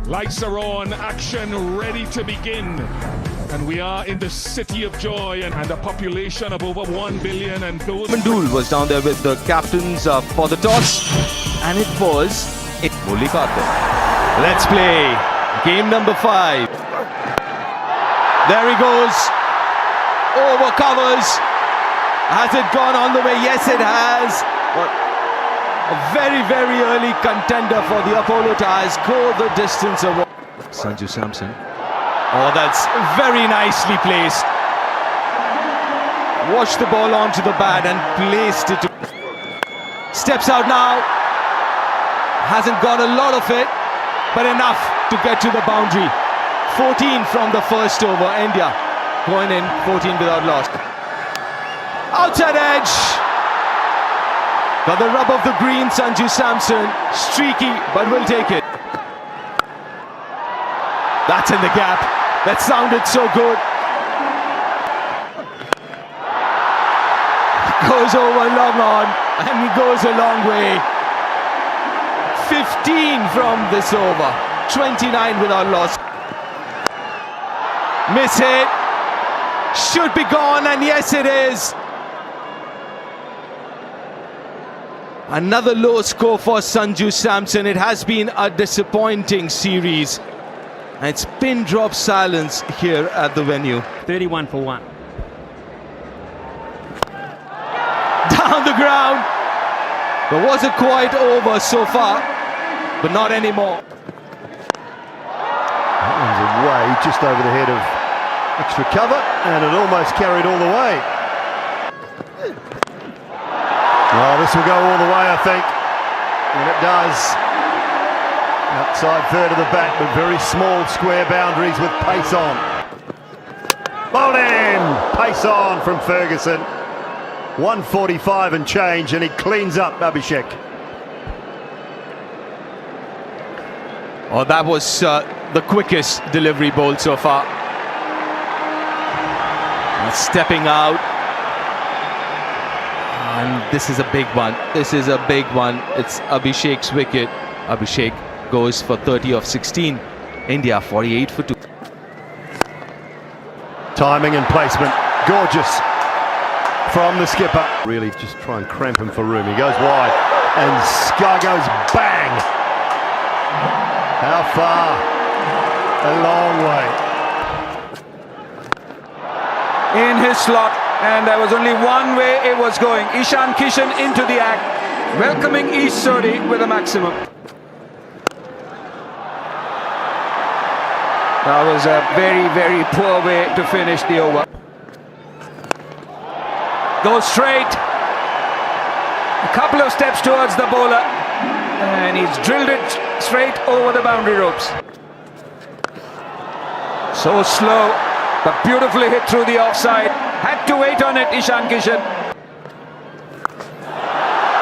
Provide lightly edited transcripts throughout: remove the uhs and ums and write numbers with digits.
Lights are on, action ready to begin. And we are in the city of joy and a population of over 1 billion. And those... Mandul was down there with the captains for the toss. And it was Mullikathan. Let's play game number 5. There he goes. Over covers. Has it gone all the way? Yes, it has. A very, very early contender for the Apollo Tyres. Go the distance of Sanju Samson. Oh, that's very nicely placed. Washed the ball onto the bat and placed it. Steps out now. Hasn't got a lot of it, but enough to get to the boundary. 14 from the first over. India going in 14 without loss. Outside edge. Got the rub of the green, Sanju Samson. Streaky, but will take it. That's in the gap. That sounded so good. Goes over long on, and he goes a long way. 15 from this over. 29 without loss. Miss hit. Should be gone, and yes it is. Another low score for Sanju Samson. It has been a disappointing series. And it's pin drop silence here at the venue. 31 for 1. Down the ground. But was it quite over so far? But not anymore. That one's away, just over the head of extra cover, and it almost carried all the way. Oh, this will go all the way, I think. And it does. Outside third of the bat, but very small square boundaries with pace on. Bowled in! Pace on from Ferguson. 145 and change, and he cleans up Abhishek. Oh, that was the quickest delivery ball so far. And stepping out. And this is a big one. This is a big one. It's Abhishek's wicket. Abhishek goes for 30 of 16. India 48 for 2. Timing and placement, gorgeous from the skipper. Really just try and cramp him for room. He goes wide, and Sky goes bang. How far? A long way. In his slot, and there was only one way it was going. Ishan Kishan into the act, welcoming Ish Sodhi with a maximum. That was a very, very poor way to finish the over. Goes straight. A couple of steps towards the bowler, and he's drilled it straight over the boundary ropes. So slow, but beautifully hit through the offside. Had to wait on it, Ishan Kishan.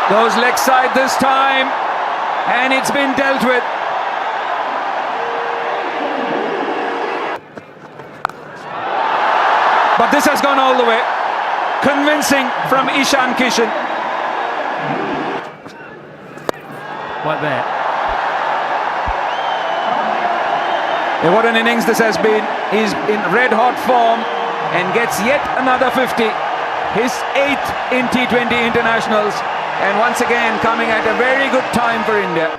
Goes leg side this time, and it's been dealt with. But this has gone all the way. Convincing from Ishan Kishan. Like that. And what an innings this has been. He's in red hot form and gets yet another 50. His 8th in T20 internationals, and once again coming at a very good time for India.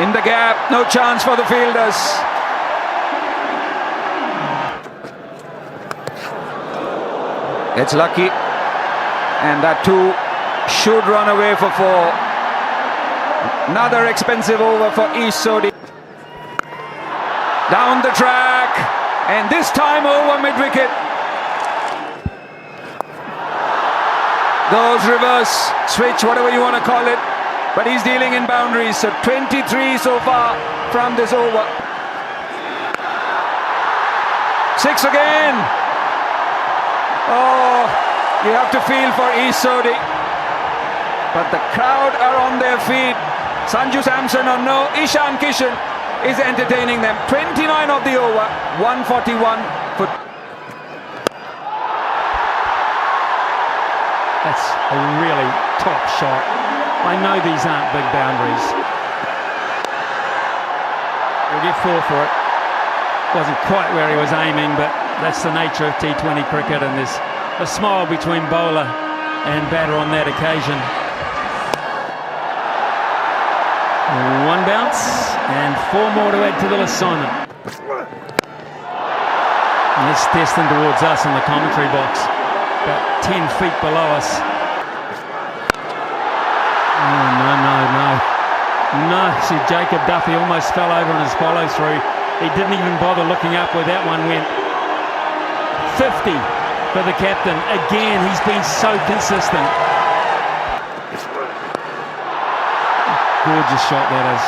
In the gap, no chance for the fielders. It's lucky, and that too should run away for 4. Another expensive over for Ish Sodhi. Down the track, and this time over mid-wicket. Goes reverse, switch, whatever you want to call it. But he's dealing in boundaries, so 23 so far from this over. 6 again. Oh, you have to feel for Ish Sodhi. But the crowd are on their feet. Sanju Samson or no, Ishan Kishan is entertaining them. 29 of the over, 141 for... That's a really top shot. I know these aren't big boundaries, We'll get 4 for it. Wasn't quite where he was aiming, but that's the nature of T20 cricket, and there's a smile between bowler and batter on that occasion. 1 bounce and 4 more to add to the list, Simon. And it's destined towards us in the commentary box, about 10 feet below us. Oh, no. See, Jacob Duffy almost fell over on his follow through. He didn't even bother looking up where that one went. 50 for the captain. Again, he's been so consistent. Gorgeous shot that is.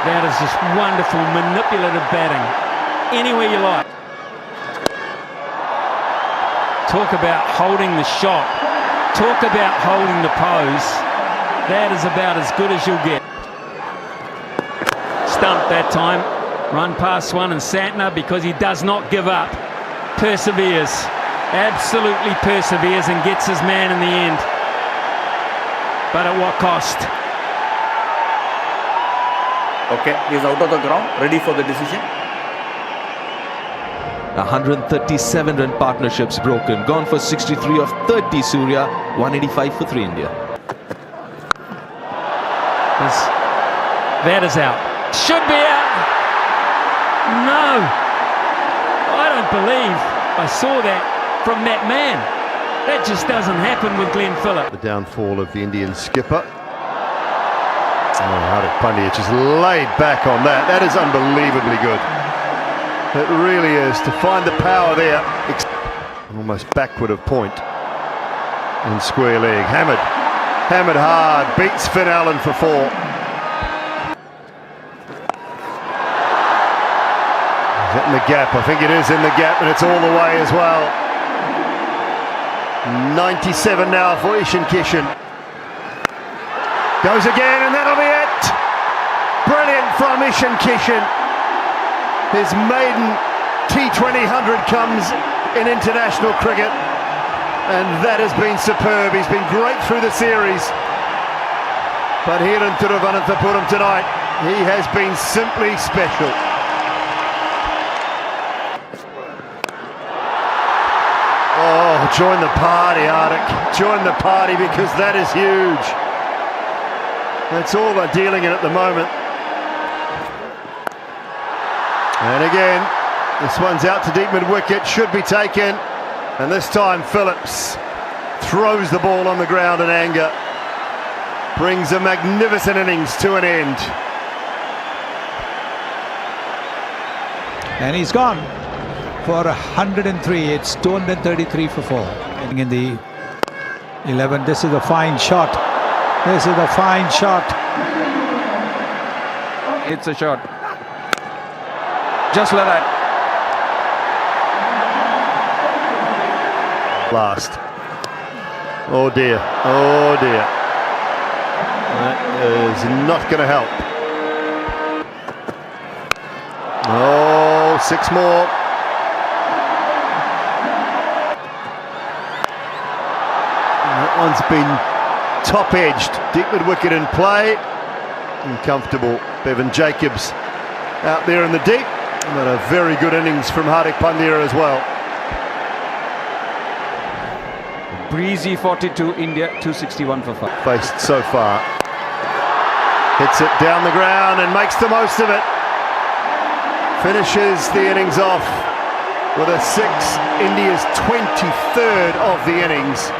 That is just wonderful, manipulative batting. Anywhere you like. Talk about holding the shot. Talk about holding the pose. That is about as good as you'll get. Stumped that time. Run past one, and Santner, because he does not give up, perseveres. Absolutely perseveres and gets his man in the end. But at what cost? Okay, he is out of the ground, ready for the decision. 137 run partnerships broken. Gone for 63 of 30, Surya. 185 for 3 India. That is out. Should be out. No. I don't believe I saw that from that man. That just doesn't happen with Glenn Phillip. The downfall of the Indian skipper. Hardik Pandya just laid back on that. That is unbelievably good. It really is. To find the power there. Almost backward of point. In square leg. Hammered hard. Beats Finn Allen for 4. Is that in the gap? I think it is in the gap, and it's all the way as well. 97 now for Ishan Kishan. Goes again, and that'll be it. Brilliant from Ishan Kishan. His maiden T20 100 comes in international cricket, and that has been superb. He's been great through the series, but here in Thiruvananthapuram tonight, he has been simply special. Oh, join the party, Hardik. Join the party, because that is huge. That's all they're dealing in at the moment. And again, this one's out to deep mid-wicket, should be taken. And this time Phillips throws the ball on the ground in anger. Brings a magnificent innings to an end. And he's gone for 103. It's 233 for 4. In the 11, this is a fine shot. This is a fine shot. It's a shot. Just like that. Last. Oh dear. Oh dear. That is not going to help. Oh, 6 more. That one's been top-edged. Deep mid-wicket in play. Uncomfortable. Bevan Jacobs out there in the deep. But a very good innings from Hardik Pandya as well. Breezy 42, India 261 for 5. Faced so far. Hits it down the ground and makes the most of it. Finishes the innings off with a 6, India's 23rd of the innings.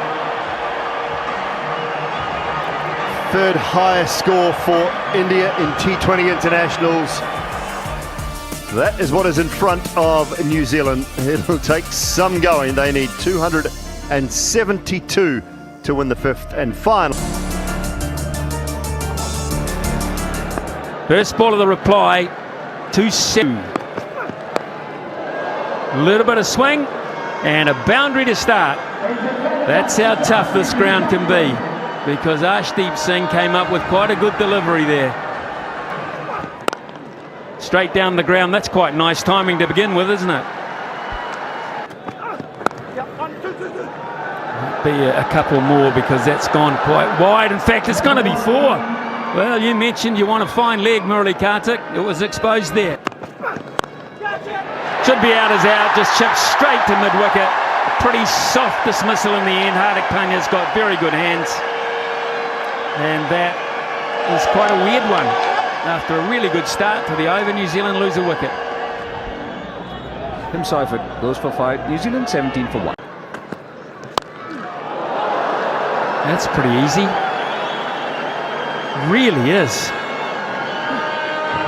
3rd highest score for India in T20 internationals. That is what is in front of New Zealand. It'll take some going. They need 272 to win the 5th and final. First ball of the reply, 2-7. A little bit of swing and a boundary to start. That's how tough this ground can be, because Arshdeep Singh came up with quite a good delivery there. Straight down the ground. That's quite nice timing to begin with, isn't it? Might be a couple more, because that's gone quite wide. In fact, it's going to be 4. Well, you mentioned you want a fine leg, Murali Kartik. It was exposed there. Should be out as out, just chipped straight to mid-wicket. Pretty soft dismissal in the end. Hardik Pandya's got very good hands. And that is quite a weird one. After a really good start to the over, New Zealand lose a wicket. Tim Seifert goes for 5. New Zealand 17 for 1. That's pretty easy. Really is.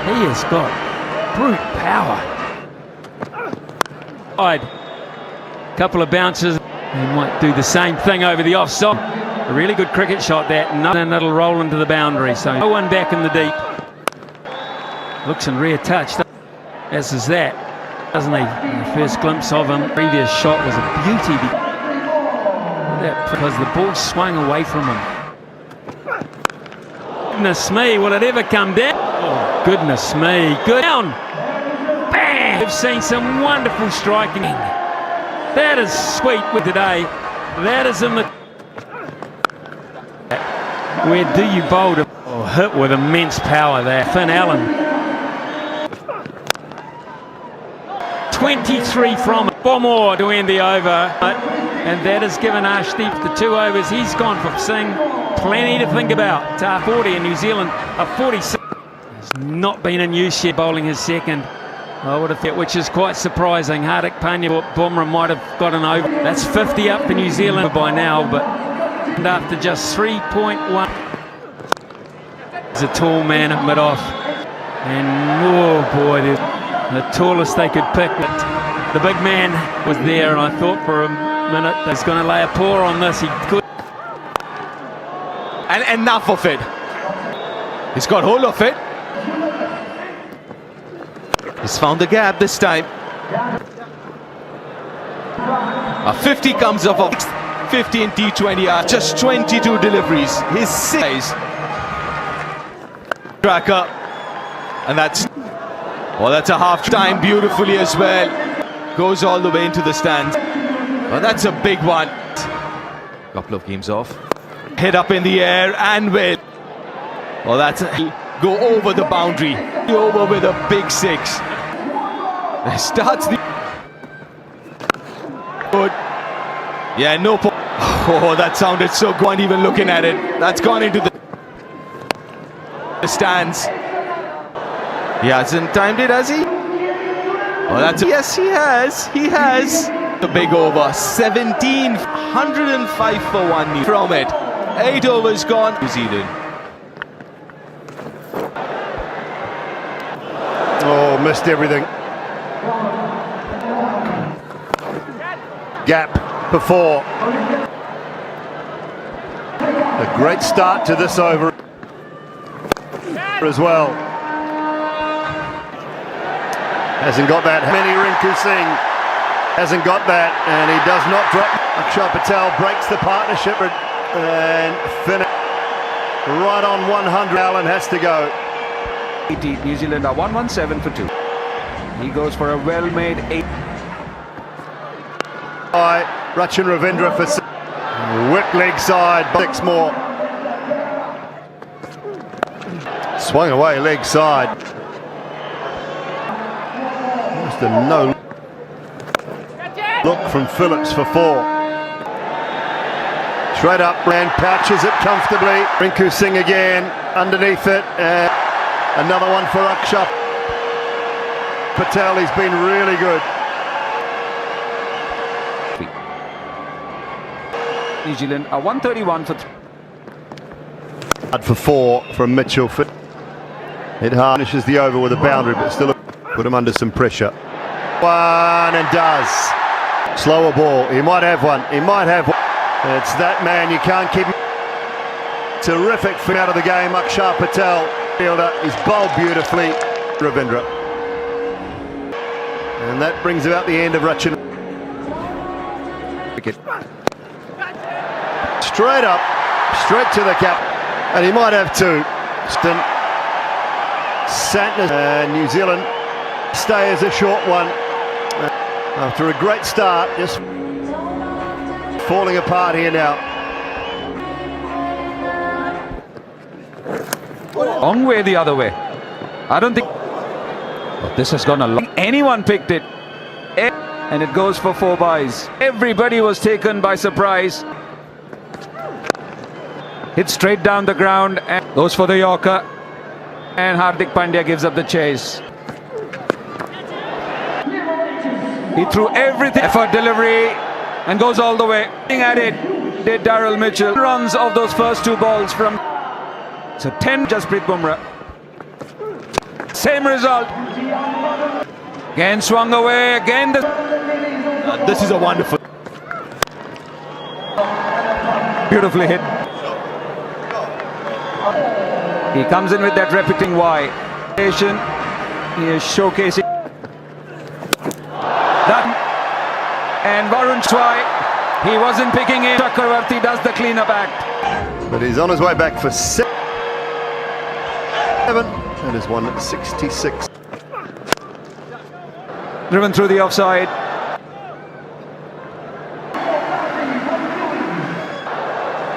He has got brute power. Couple of bounces. He might do the same thing over the offside. A really good cricket shot that, and it'll roll into the boundary. So no one back in the deep. Looks in rare touch, as is that, doesn't he? The first glimpse of him. Previous shot was a beauty because the ball swung away from him. Goodness me, will it ever come down? Oh, goodness me, good down. Bang! We've seen some wonderful striking. That is sweet with today. That is in the... Where do you bowl to... Oh, hit with immense power there. Finn Allen. 23 from it. Bomor to end the over. And that has given Arshdeep the 2 overs. He's gone for Singh. Plenty to think about. To 40 in New Zealand. A 46. Has not been in use yet, bowling his second. I would have thought, which is quite surprising. Hardik Pandya, Bumrah might have got an over. That's 50 up for New Zealand by now, but after just 3.1. He's a tall man at mid-off. And oh boy, the tallest they could pick. But the big man was there, and I thought for a minute he's going to lay a paw on this. He could. And enough of it. He's got hold of it. He's found the gap this time. A 50 comes off of 50 in T20. Just 22 deliveries. His 6 tracker. And that's... Well, that's a half time beautifully as well. Goes all the way into the stands. Well, that's a big one. Couple of games off. Head up in the air and will. Well, that's go over the boundary. Over with a big 6. Starts the good. Yeah, no. Oh, that sounded so good. Even looking at it, that's gone into the stands. He hasn't timed it, has he? Oh, that's yes, he has. He has. The big over. 1,705 for 1 from it. 8 overs gone. New Zealand. Oh, missed everything. Gap before. A great start to this over as well. Hasn't got that. Many Rinku Singh hasn't got that, and he does not drop. Akshar Patel breaks the partnership and finish right on 100. Allen has to go. New Zealand are 117 for 2. He goes for a well-made 8. By Rachin Ravindra for 6. Whip leg side, 6 more. Swung away leg side. Just a no look from Phillips for 4. Straight up, and pouches it comfortably. Rinku Singh again underneath it. Another one for Akshar Patel. He's been really good. New Zealand are 131 for 3. For 4 from Mitchell. It harnesses the over with a boundary, but still put him under some pressure. One and does. Slower ball. He might have one. He might have one. It's that man. You can't keep him. Terrific fit out of the game. Akshar Patel. Fielder is bowled beautifully. Ravindra. And that brings about the end of Rachin. Straight up, straight to the cap, and he might have 2. Santner and New Zealand stay as a short one after a great start, just falling apart here now. Long way the other way. I don't think But this has gone a long. Anyone picked it. And it goes for 4 byes. Everybody was taken by surprise. Hit straight down the ground and goes for the Yorker. And Hardik Pandya gives up the chase. He threw everything for delivery and goes all the way. At it did Daryl Mitchell. Runs of those first 2 balls from. So 10 Jasprit Bumrah. Same result. Again swung away. Again This is a wonderful. beautifully hit. He comes in with that repeating Y. He is showcasing that. And Varun Chwai, he wasn't picking in. Chakravarti does the cleanup act. But he's on his way back for 7 and is 166. Driven through the offside.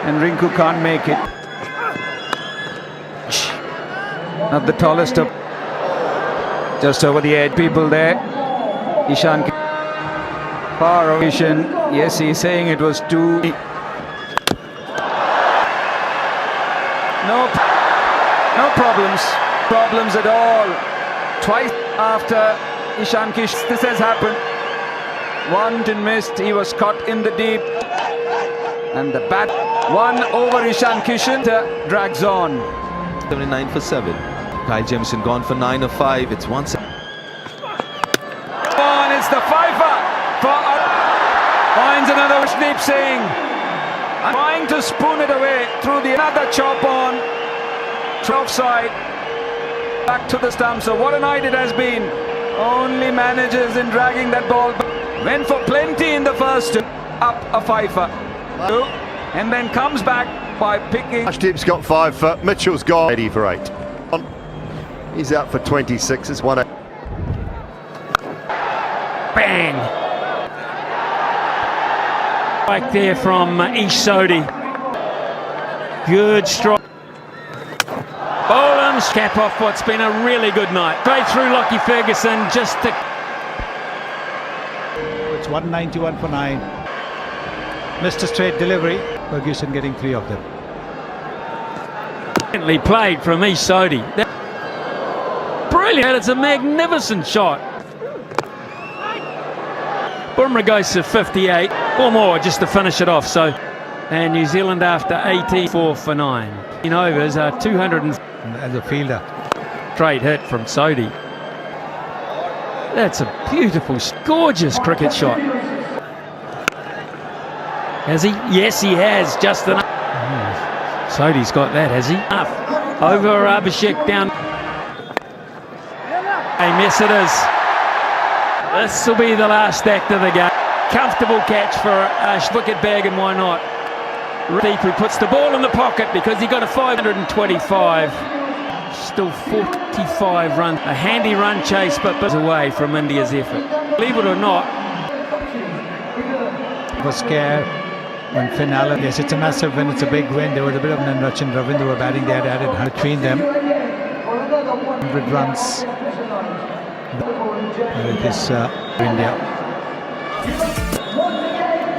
And Rinku can't make it. Not the tallest of. Just over the edge. People there. Ishan. Far over. Yes, he's saying it was too. No problems. Problems at all. Twice after Ishan Kish, this has happened. One didn't missed. He was caught in the deep. And the bat. One over Ishan Kishan drags on. 79 for 7. Kyle Jamieson gone for 9 of 5. It's 1. And it's the fifer for finds another Deep Singh. Trying to spoon it away through the another chop on. Offside. Back to the stump. So what a night it has been. Only manages in dragging that ball. Went for plenty in the first two. Up a fifer. And then comes back by picking. Ashdeep's got 5 for Mitchell's gone 80 for 8. He's out for 26. It's 1. Bang! Right there from Ish Sodhi. Good strike. Boland's cap off what's been a really good night. Straight through Lockie Ferguson just to. It's 191 for 9. Missed a straight delivery. Ferguson getting 3 of them. Brilliantly played from Ish Sodhi. Brilliant. It's a magnificent shot. Bumrah goes to 58 or more just to finish it off. So, and New Zealand after 84 for 9. In overs are 200 As a fielder. straight hit from Sodhi. That's a beautiful, gorgeous cricket shot. Has he? Yes, he has. Just enough. Sodhi's got that, has he? Up over Abhishek down. Yes, it is. This will be the last act of the game. Comfortable catch for Ash. Wicket bag, and why not? Deep, who puts the ball in the pocket because he got a 525. Still 45 run. A handy run chase, but away from India's effort. Believe it or not. Was scared when Finn Allen. Yes, it's a massive win. It's a big win. There was a bit of an Rachin Ravindra were batting. They had added 100 between them. 100 runs. This India.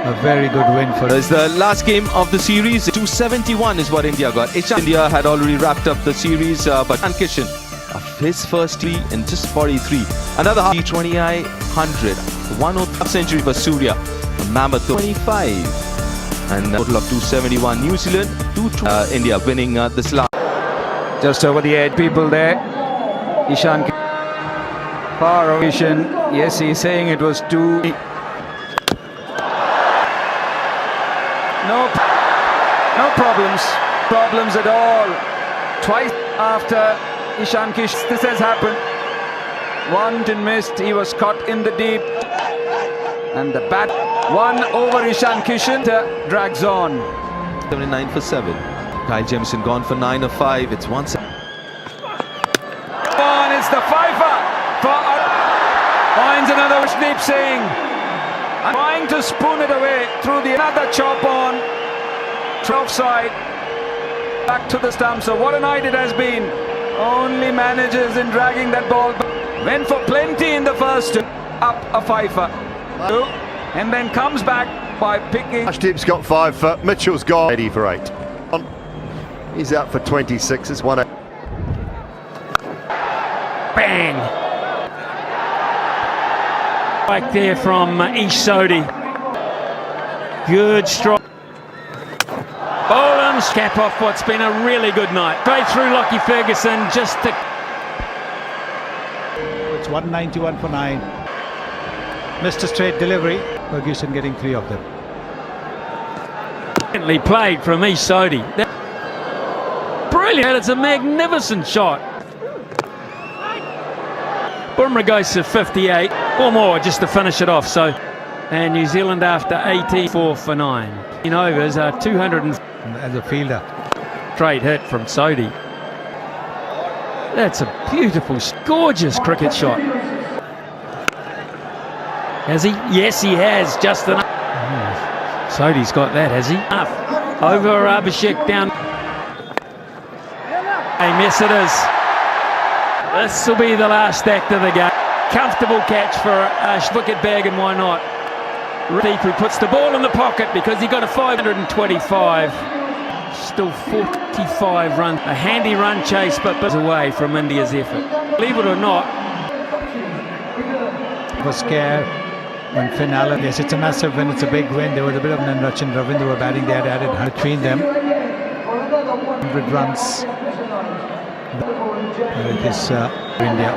A very good win for us. It's the last game of the series. 271 is what India got. India had already wrapped up the series, but Kishan of his first tee in just 43. Another T20I 100. 1 century for Surya. Mammoth 25. And a total of 271. New Zealand, India winning this last. Just over the edge. People there. Ishan. Far over Ishan. Yes, he's saying it was too. No problems. Problems at all. Twice after Ishan Kish, this has happened. One didn't missed. He was caught in the deep. And the bat. One over Ishan Kishan drags on. 79 for 7. Kyle Jamieson gone for 9 of 5. It's 1. And it's the fifer for finds another Deep Singh. Trying to spoon it away through the another chop on. Offside. Back to the stump. So what a night it has been. Only manages in dragging that ball. Went for plenty in the first, up a fifer. And then comes back by picking. Ashdip's got 5 for Mitchell's gone 80 for 8. He's out for 26. It's 1-8. Bang! Like there from Ish Sodhi. Good strike. Boland's cap off what's been a really good night. Straight through Lockie Ferguson just to... It's 191 for 9. Mr. Straight delivery. Ferguson getting 3 of them. Brilliantly played from Ish Sodhi. Brilliant, it's a magnificent shot. Bumrah goes to 58 or more just to finish it off. So, and New Zealand after 84 for 9. In overs are 200 as a fielder. Straight hit from Sodhi. That's a beautiful, gorgeous cricket shot. Has he? Yes, he has. Just enough. Sodhi's got that, has he? Enough. Over Abhishek down. Yes, it is. This will be the last act of the game. Comfortable catch for wicket bag, and why not? Deep, who puts the ball in the pocket because he got a 525. Still 45 run. A handy run chase, but away from India's effort. Believe it or not. Was scared when Finn Allen. Yes, it's a massive win. It's a big win. There was a bit of Nanraj and Ravindra were batting. They had added between them. 100 runs. This India.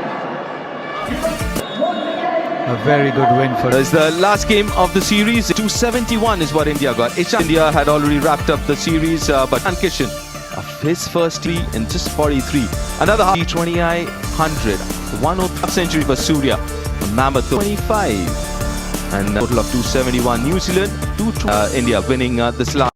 A very good win for It's the last game of the series. 271 is what India got. India had already wrapped up the series, but Kishan of his first tee in just 43. Another T20I 100. 105 century for Surya. A mammoth 25. And a total of 271. New Zealand, India winning this last.